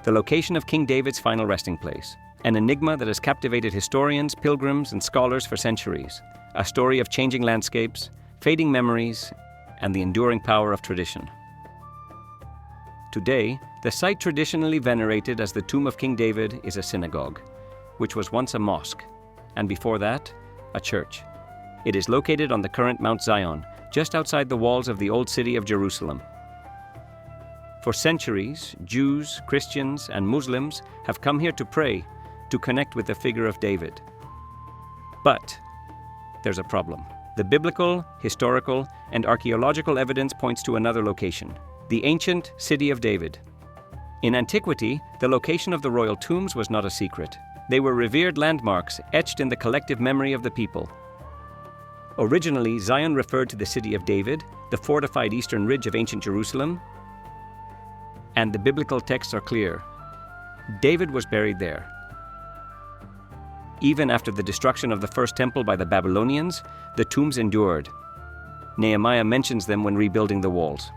the location of King David's final resting place, an enigma that has captivated historians, pilgrims, and scholars for centuries, a story of changing landscapes, fading memories, and the enduring power of tradition. Today, the site traditionally venerated as the tomb of King David is a synagogue, which was once a mosque, and before that, a church. It is located on the current Mount Zion, just outside the walls of the old city of Jerusalem. For centuries, Jews, Christians, and Muslims have come here to pray, to connect with the figure of David. But there's a problem. The biblical, historical, and archaeological evidence points to another location, the ancient city of David. In antiquity, the location of the royal tombs was not a secret. They were revered landmarks etched in the collective memory of the people. Originally, Zion referred to the city of David, the fortified eastern ridge of ancient Jerusalem, and the biblical texts are clear. David was buried there. Even after the destruction of the first temple by the Babylonians, the tombs endured. Nehemiah mentions them when rebuilding the walls.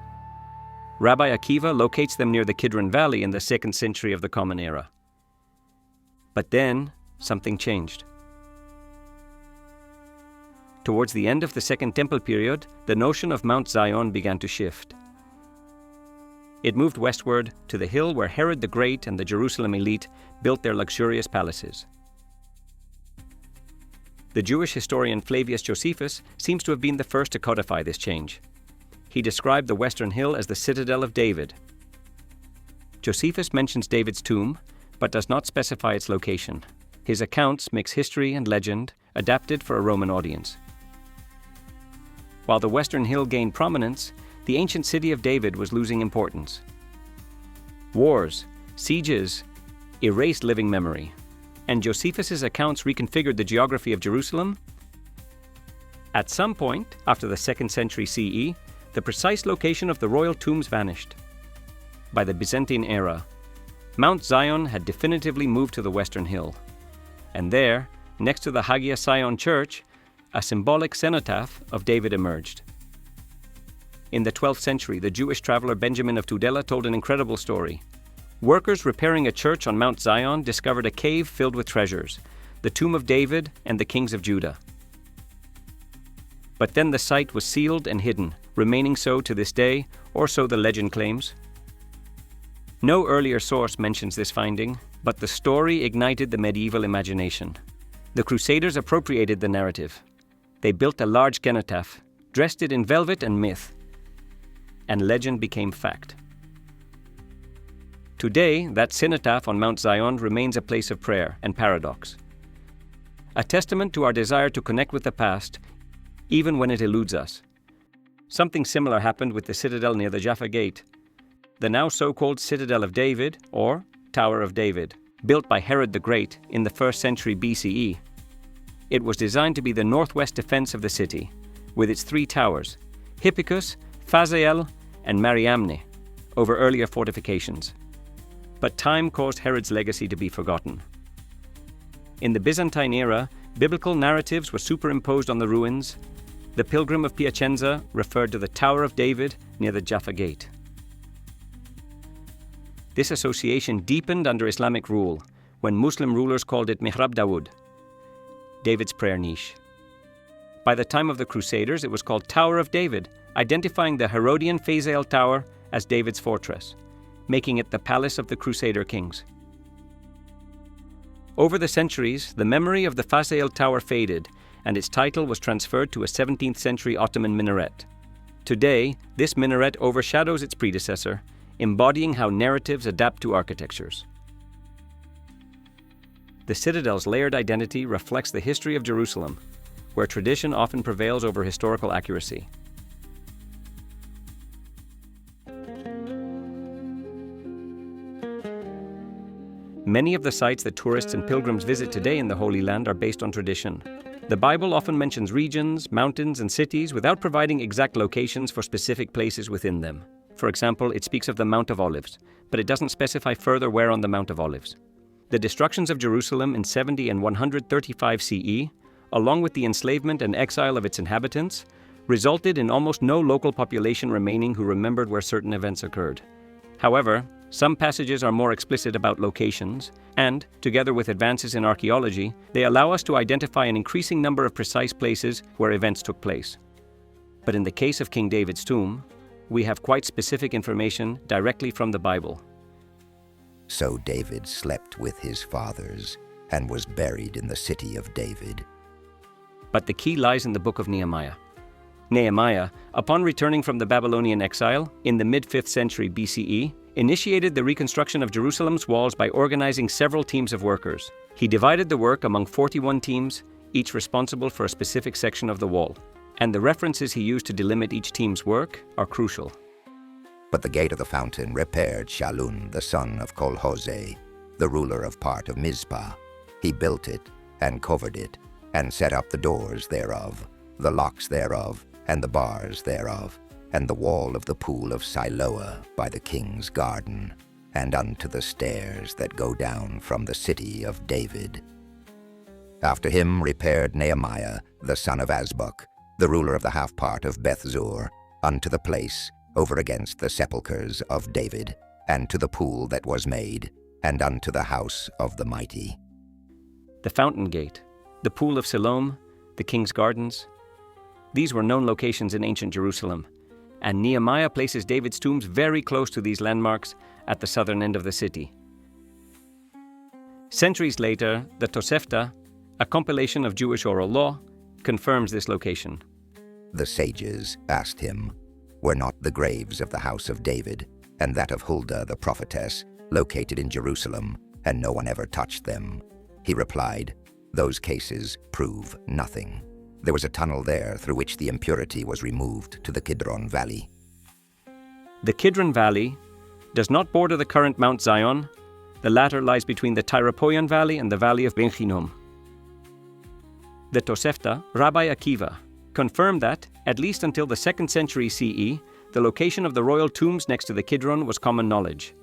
Rabbi Akiva locates them near the Kidron Valley in the 2nd century of the Common Era. But then, something changed. Towards the end of the Second Temple period, the notion of Mount Zion began to shift. It moved westward to the hill where Herod the Great and the Jerusalem elite built their luxurious palaces. The Jewish historian Flavius Josephus seems to have been the first to codify this change. He described the western hill as the citadel of David. Josephus mentions David's tomb, but does not specify its location. His accounts mix history and legend, adapted for a Roman audience. While the western hill gained prominence, the ancient city of David was losing importance. Wars, sieges, erased living memory, and Josephus's accounts reconfigured the geography of Jerusalem. At some point, after the 2nd century CE, the precise location of the royal tombs vanished. By the Byzantine era, Mount Zion had definitively moved to the western hill. And there, next to the Hagia Sion church, a symbolic cenotaph of David emerged. In the 12th century, the Jewish traveler Benjamin of Tudela told an incredible story. Workers repairing a church on Mount Zion discovered a cave filled with treasures, the tomb of David and the kings of Judah. But then the site was sealed and hidden, remaining so to this day, or so the legend claims. No earlier source mentions this finding, but the story ignited the medieval imagination. The Crusaders appropriated the narrative. They built a large cenotaph, dressed it in velvet and myth, and legend became fact. Today, that cenotaph on Mount Zion remains a place of prayer and paradox, a testament to our desire to connect with the past, even when it eludes us. Something similar happened with the citadel near the Jaffa Gate, the now so-called Citadel of David, or Tower of David, built by Herod the Great in the 1st century BCE. It was designed to be the northwest defense of the city, with its 3 towers, Hippicus, Phasael, and Mariamne, over earlier fortifications. But time caused Herod's legacy to be forgotten. In the Byzantine era, biblical narratives were superimposed on the ruins. The pilgrim of Piacenza referred to the Tower of David near the Jaffa Gate. This association deepened under Islamic rule, when Muslim rulers called it Mihrab Dawood, David's prayer niche. By the time of the Crusaders, it was called Tower of David, identifying the Herodian Phasael Tower as David's fortress, making it the palace of the Crusader kings. Over the centuries, the memory of the Phasael Tower faded, and its title was transferred to a 17th century Ottoman minaret. Today, this minaret overshadows its predecessor, embodying how narratives adapt to architectures. The citadel's layered identity reflects the history of Jerusalem, where tradition often prevails over historical accuracy. Many of the sites that tourists and pilgrims visit today in the Holy Land are based on tradition. The Bible often mentions regions, mountains, and cities without providing exact locations for specific places within them. For example, it speaks of the Mount of Olives, but it doesn't specify further where on the Mount of Olives. The destructions of Jerusalem in 70 and 135 CE, along with the enslavement and exile of its inhabitants, resulted in almost no local population remaining who remembered where certain events occurred. However, Some passages are more explicit about locations, and, together with advances in archaeology, they allow us to identify an increasing number of precise places where events took place. But in the case of King David's tomb, we have quite specific information directly from the Bible. So David slept with his fathers and was buried in the city of David. But the key lies in the book of Nehemiah. Nehemiah, upon returning from the Babylonian exile in the mid-5th century BCE, initiated the reconstruction of Jerusalem's walls by organizing several teams of workers. He divided the work among 41 teams, each responsible for a specific section of the wall. And the references he used to delimit each team's work are crucial. But the gate of the fountain repaired Shallun, the son of Colhose, the ruler of part of Mizpah. He built it, and covered it, and set up the doors thereof, the locks thereof, and the bars thereof, and the wall of the pool of Siloah by the king's garden, and unto the stairs that go down from the city of David. After him repaired Nehemiah, the son of Azbuk, the ruler of the half part of Bethzur, unto the place over against the sepulchres of David, and to the pool that was made, and unto the house of the mighty. The fountain gate, the pool of Siloam, the king's gardens. These were known locations in ancient Jerusalem, and Nehemiah places David's tombs very close to these landmarks at the southern end of the city. Centuries later, the Tosefta, a compilation of Jewish oral law, confirms this location. The sages asked him, were not the graves of the house of David and that of Huldah the prophetess located in Jerusalem, and no one ever touched them? He replied, those cases prove nothing. There was a tunnel there through which the impurity was removed to the Kidron Valley. The Kidron Valley does not border the current Mount Zion. The latter lies between the Tyropoion Valley and the Valley of Ben Hinnom. The Tosefta, Rabbi Akiva, confirmed that, at least until the 2nd century CE, the location of the royal tombs next to the Kidron was common knowledge.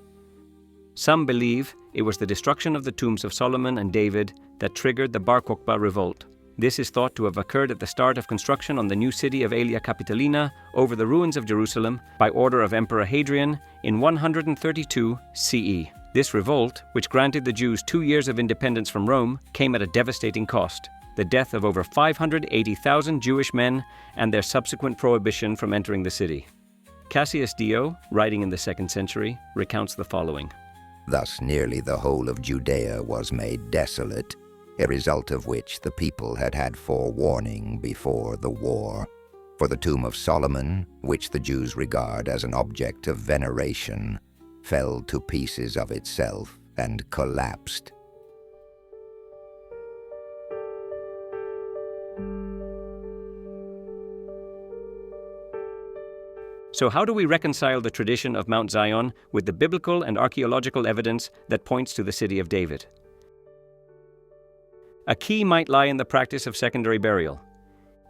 Some believe it was the destruction of the tombs of Solomon and David that triggered the Bar Kokhba revolt. This is thought to have occurred at the start of construction on the new city of Aelia Capitolina over the ruins of Jerusalem by order of Emperor Hadrian in 132 CE. This revolt, which granted the Jews 2 years of independence from Rome, came at a devastating cost: the death of over 580,000 Jewish men and their subsequent prohibition from entering the city. Cassius Dio, writing in the 2nd century, recounts the following. Thus nearly the whole of Judea was made desolate, a result of which the people had had forewarning before the war. For the tomb of Solomon, which the Jews regard as an object of veneration, fell to pieces of itself and collapsed. So how do we reconcile the tradition of Mount Zion with the biblical and archaeological evidence that points to the city of David? A key might lie in the practice of secondary burial.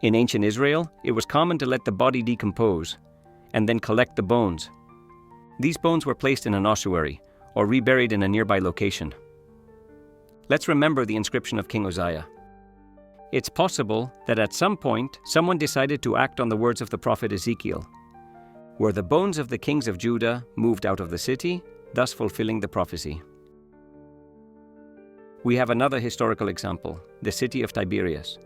In ancient Israel, it was common to let the body decompose and then collect the bones. These bones were placed in an ossuary or reburied in a nearby location. Let's remember the inscription of King Uzziah. It's possible that at some point someone decided to act on the words of the prophet Ezekiel. Were the bones of the kings of Judah moved out of the city, thus fulfilling the prophecy? We have another historical example, the city of Tiberias,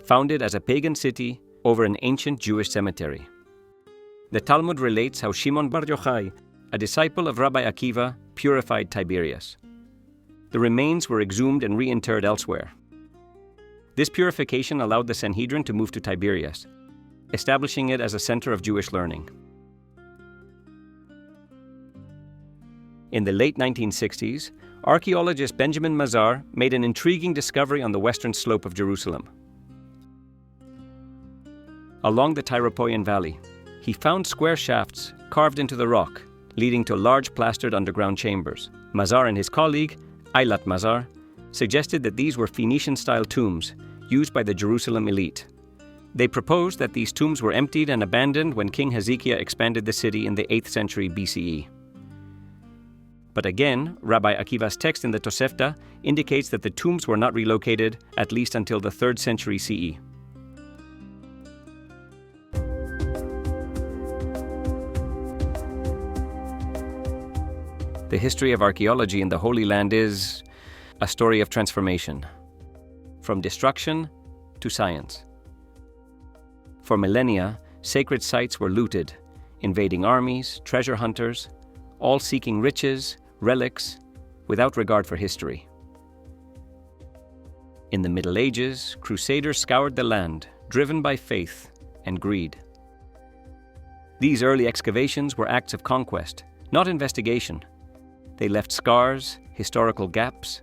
founded as a pagan city over an ancient Jewish cemetery. The Talmud relates how Shimon Bar Yochai, a disciple of Rabbi Akiva, purified Tiberias. The remains were exhumed and reinterred elsewhere. This purification allowed the Sanhedrin to move to Tiberias, establishing it as a center of Jewish learning. In the late 1960s, archaeologist Benjamin Mazar made an intriguing discovery on the western slope of Jerusalem. Along the Tyropoion Valley, he found square shafts carved into the rock, leading to large plastered underground chambers. Mazar and his colleague, Eilat Mazar, suggested that these were Phoenician-style tombs used by the Jerusalem elite. They proposed that these tombs were emptied and abandoned when King Hezekiah expanded the city in the 8th century BCE. But again, Rabbi Akiva's text in the Tosefta indicates that the tombs were not relocated at least until the 3rd century CE. The The history of archaeology in the Holy Land is a story of transformation, from destruction to science. For millennia, sacred sites were looted, invading armies, treasure hunters, all seeking riches, relics, without regard for history. In the Middle Ages, crusaders scoured the land, driven by faith and greed. These early excavations were acts of conquest, not investigation. They left scars, historical gaps.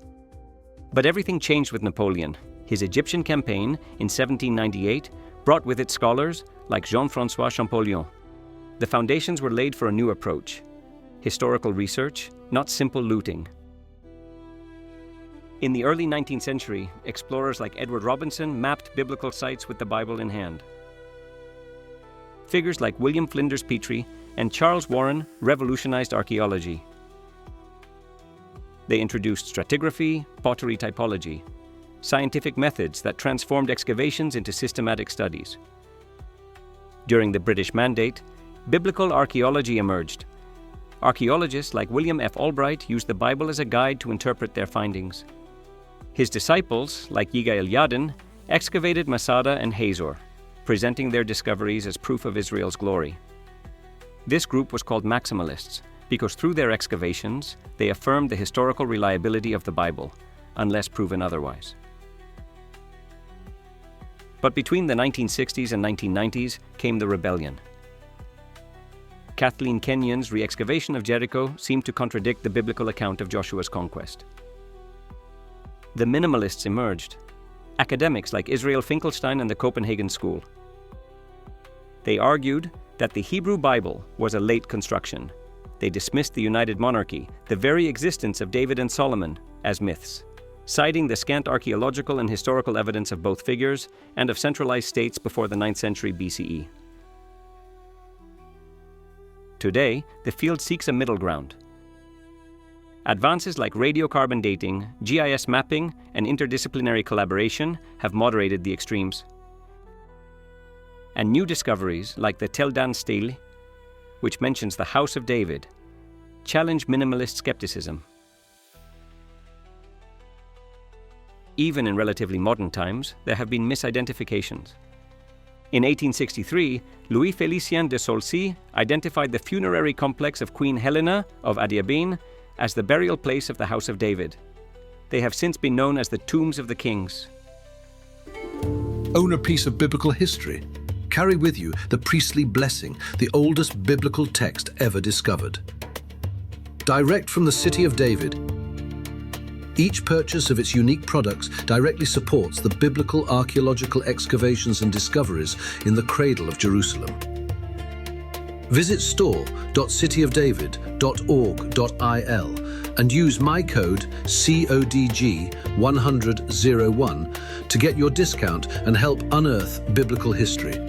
But everything changed with Napoleon. His Egyptian campaign in 1798 brought with it scholars like Jean-François Champollion. The foundations were laid for a new approach: historical research, not simple looting. In the early 19th century, explorers like Edward Robinson mapped biblical sites with the Bible in hand. Figures like William Flinders Petrie and Charles Warren revolutionized archaeology. They introduced stratigraphy, pottery typology, scientific methods that transformed excavations into systematic studies. During the British Mandate, biblical archaeology emerged. Archaeologists like William F. Albright used the Bible as a guide to interpret their findings. His disciples, like Yigael Yadin, excavated Masada and Hazor, presenting their discoveries as proof of Israel's glory. This group was called maximalists because through their excavations, they affirmed the historical reliability of the Bible, unless proven otherwise. But between the 1960s and 1990s came the rebellion. Kathleen Kenyon's re-excavation of Jericho seemed to contradict the biblical account of Joshua's conquest. The minimalists emerged, academics like Israel Finkelstein and the Copenhagen School. They argued that the Hebrew Bible was a late construction. They dismissed the United Monarchy, the very existence of David and Solomon, as myths, citing the scant archaeological and historical evidence of both figures and of centralized states before the 9th century BCE. Today, the field seeks a middle ground. Advances like radiocarbon dating, GIS mapping, and interdisciplinary collaboration have moderated the extremes. And new discoveries like the Tel Dan Stele, which mentions the House of David, challenge minimalist skepticism. Even in relatively modern times, there have been misidentifications. In 1863, Louis Félicien de Saulcy identified the funerary complex of Queen Helena of Adiabene as the burial place of the House of David. They have since been known as the Tombs of the Kings. Own a piece of biblical history. Carry with you the priestly blessing, the oldest biblical text ever discovered. Direct from the city of David, each purchase of its unique products directly supports the biblical archaeological excavations and discoveries in the cradle of Jerusalem. Visit store.cityofdavid.org.il and use my code CODG10001 to get your discount and help unearth biblical history.